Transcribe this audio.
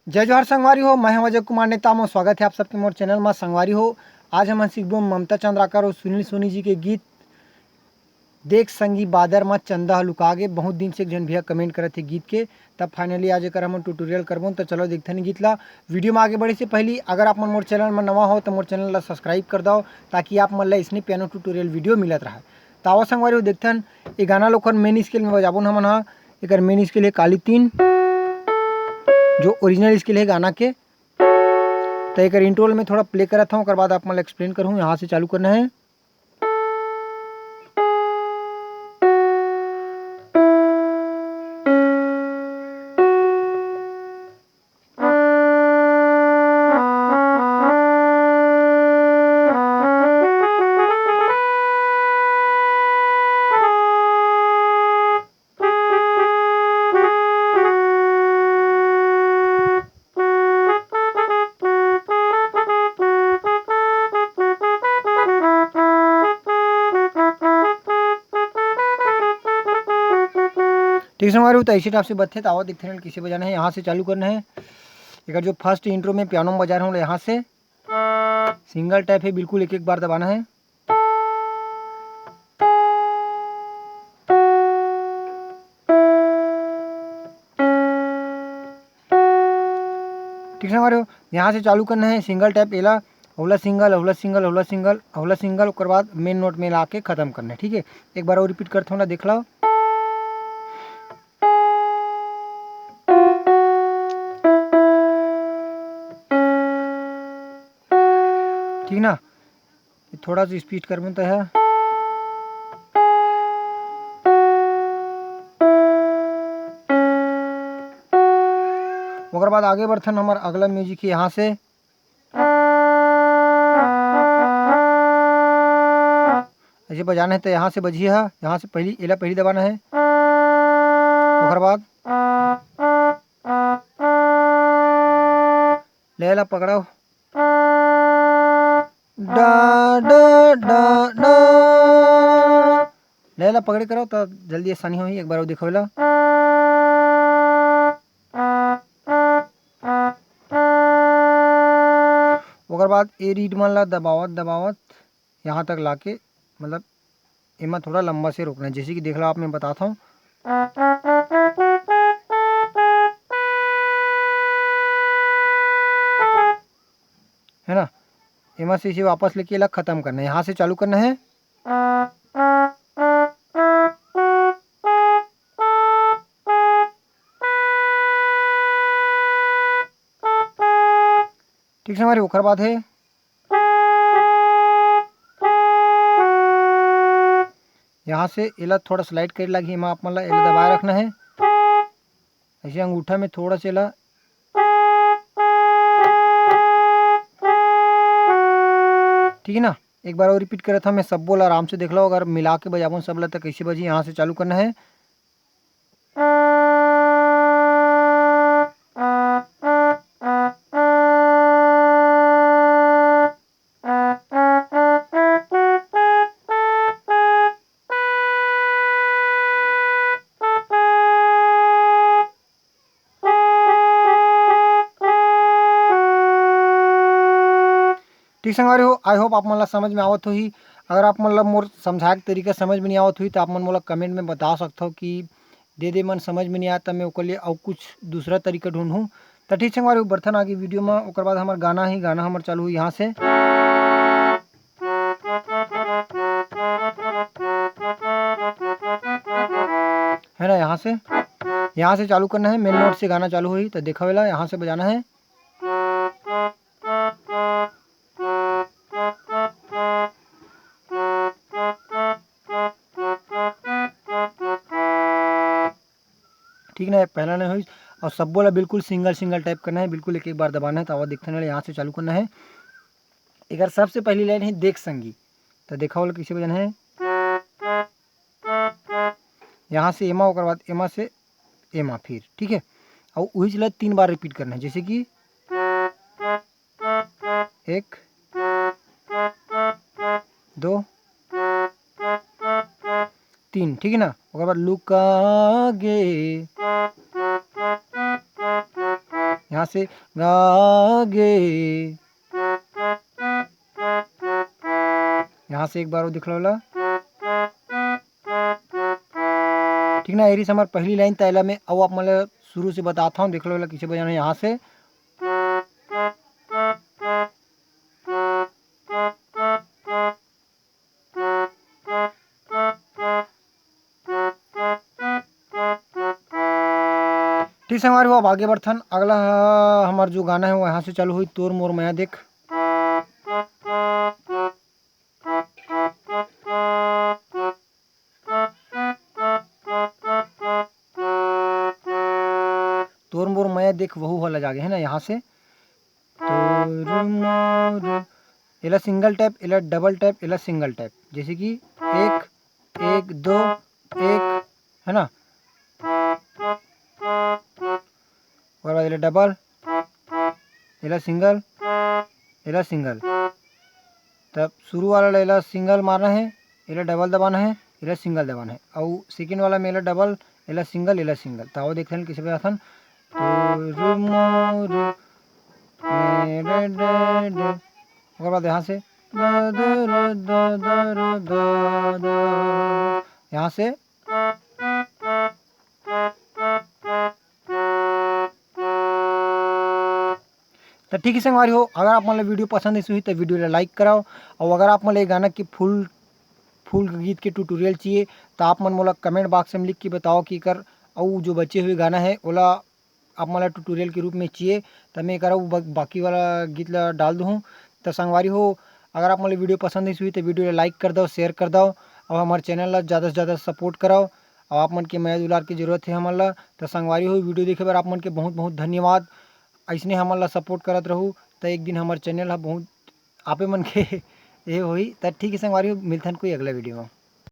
जय जोहार संगवारी हो। मैं हूं अजय कुमार नेता में स्वागत है आप सबके मोर चैनल में। संगवारी हो, आज हम सीखबो ममता चंद्राकर और सुनील सोनी जी के गीत देख संगी बादर में चंदा लुकागे। बहुत दिन से एक जन भैया कमेंट करे थे गीत के, तब फाइनली आज एक हम ट्यूटोरियल करबो। तो चलो देखते हैं गीत ला। वीडियो में आगे बढ़े से पहले अगर आप मोर चैनल में नवा हो तो मोर चैनल ला सब्सक्राइब कर दो, ताकि आप मन ला इसने पियानो ट्यूटोरियल वीडियो मिलत रहा। तो आओ संगवारी हो देखते हैं ये गाना लोग मेन स्केल में बजाबो हमन हा। एक मेन स्केल है काली तीन, जो ओरिजिनल स्केल है गाना के। तो एक इंट्रोल में थोड़ा प्ले करा था, उसके बाद आप मैं एक्सप्लेन करूँ। यहाँ से चालू करना है। ठीक है हमारे तो ऐसे टाइप से बत्थे तावा दिखते हैं किसे बजाना है। यहाँ से चालू करना है। एक जो फर्स्ट इंट्रो में पियानो में बजा रहा हूँ, यहाँ से सिंगल टैप है, बिल्कुल एक एक बार दबाना है। ठीक है हमारे यहाँ से चालू करना है। सिंगल टैप एला अवला सिंगल अवला सिंगल अवला सिंगल अवला सिंगल, उसके बाद मेन नोट में ला के खत्म करना है। ठीक है, एक बार और रिपीट करता हूँ ना, देख लो। ठीक ना, थोड़ा सा स्पीड कर तो है। उसके बाद आगे बढ़थन हमारा अगला म्यूजिक है। यहाँ से ऐसे बजाना है, तो यहाँ से बजिए है। यहाँ से पहली एला पहली दबाना है, उसके बाद लेला पकड़ो, डा डा डा डा, लेला पकड़े करो तो जल्दी आसानी होगी। एक बार और देखो ला। उसके बाद ए रीड मन ला दबावत दबावत यहाँ तक लाके, मतलब इमा थोड़ा लंबा से रोकना है। जैसे कि देख लो, आप मैं बताता हूँ। है ना, इमा से इसे वापस लेके ला खत्म करना है। यहाँ से चालू करना है। ठीक है हमारी ओखर बात है। यहाँ से एला थोड़ा स्लाइड कर लगी, इमा आप मतलब एला दबाए रखना है। ऐसे अंगूठा में थोड़ा सा एला ठीक है ना। एक बार और रिपीट करा था मैं, सब बोल आराम से देख लो। अगर मिला के बजाबो सब ला तो कैसे बजी। यहाँ से चालू करना है। ठीक संगवारी हो, आई होप आप मन ला समझ में आवत होही। अगर आप मन ला मोर समझाए के तरीका समझ में नहीं आवत हुई तो आप मन मोला कमेंट में बता सकते हो कि दे मन समझ में नहीं आता, मैं ओकर लिए और कुछ दूसरा तरीका ढूंढूँ। तो ठीक संगवारी हो, बर्तन आगे वीडियो में। ओकर बाद हमार गाना ही गाना हमार चालू हुई यहाँ से। है ना, यहाँ से चालू करना है। मेन नोट से गाना चालू हुई तो देखा वेला यहाँ से बजाना है। ठीक ना, पहला नहीं हुई। और सब बोला बिल्कुल सिंगल सिंगल टाइप करना है, बिल्कुल एक एक बार दबाना है। तो आवाज़ दिखने वाले यहाँ से चालू करना है। अगर सबसे पहली लाइन है देख संगी, तो देखा वाला किसे बजाना है। यहाँ से एमा, और बाद एमा से एमा फिर। ठीक है, और वही चला 3 बार रिपीट करना है। जैसे कि 1 2 3। ठीक है ना, और बाद लुकागे, यहाँ यहाँ से गागे, यहाँ से एक बार वो दिख लो, ठीक ना। एरी से हमार पहली लाइन तैला में, अब आप मतलब शुरू से बताता हूँ, देख लो किसे बजाना है। यहाँ से ठीक है हमारे, वो अब आगे बढ़थन। अगला हमारा जो गाना है वो यहाँ से चालू हुई, तोर मोर माया देख। तोर मोर माया देख वहू वाला जागे है ना। यहाँ से तोर मोर, एला सिंगल टैप, एला डबल टैप, एला सिंगल टैप, जैसे कि एक एक दो एक, है ना। और बाद एला डबल, एला सिंगल, एला सिंगल। तब शुरू वाला एला सिंगल मारना है, एला डबल दबाना है, एला सिंगल दबाना है। और सेकेंड वाला में एला डबल, एला सिंगल, एला सिंगल। तो आओ देखते हैं किसी पे आसन। तोर मोर मेरे डे, उसके बाद यहाँ से यहाँ से तो ठीक है संगवारी हो, अगर आप मतलब वीडियो पसंद हुई तो वीडियो ला लाइक कराओ। और अगर आप मतलब गाना की फुल गीत के ट्यूटोरियल चाहिए तो आप मन मोला कमेंट बॉक्स में लिख के बताओ कि कर, और जो बचे हुए गाना है ओला आप मतलब ट्यूटोरियल के रूप में चाहिए तो मैं करा बाकी वाला गीत ला डाल दूँ। तो संगवारी हो, अगर आप मतलब वीडियो पसंद हुई तो वीडियो ला लाइक कर दो, शेयर कर दो, और हमारे चैनल ला ज़्यादा से ज़्यादा सपोर्ट कराओ। और आप मन के मया दुलार की जरूरत है हमन ला। तो संगवारी हो, वीडियो देखे बर आप मन के बहुत बहुत धन्यवाद। ऐसने हमन ला सपोर्ट करत रहू तो एक दिन हमारे चैनल बहुत आपे मन के ये होई। तो ठीक है संगवारी हो, मिलथन कोई अगला वीडियो में।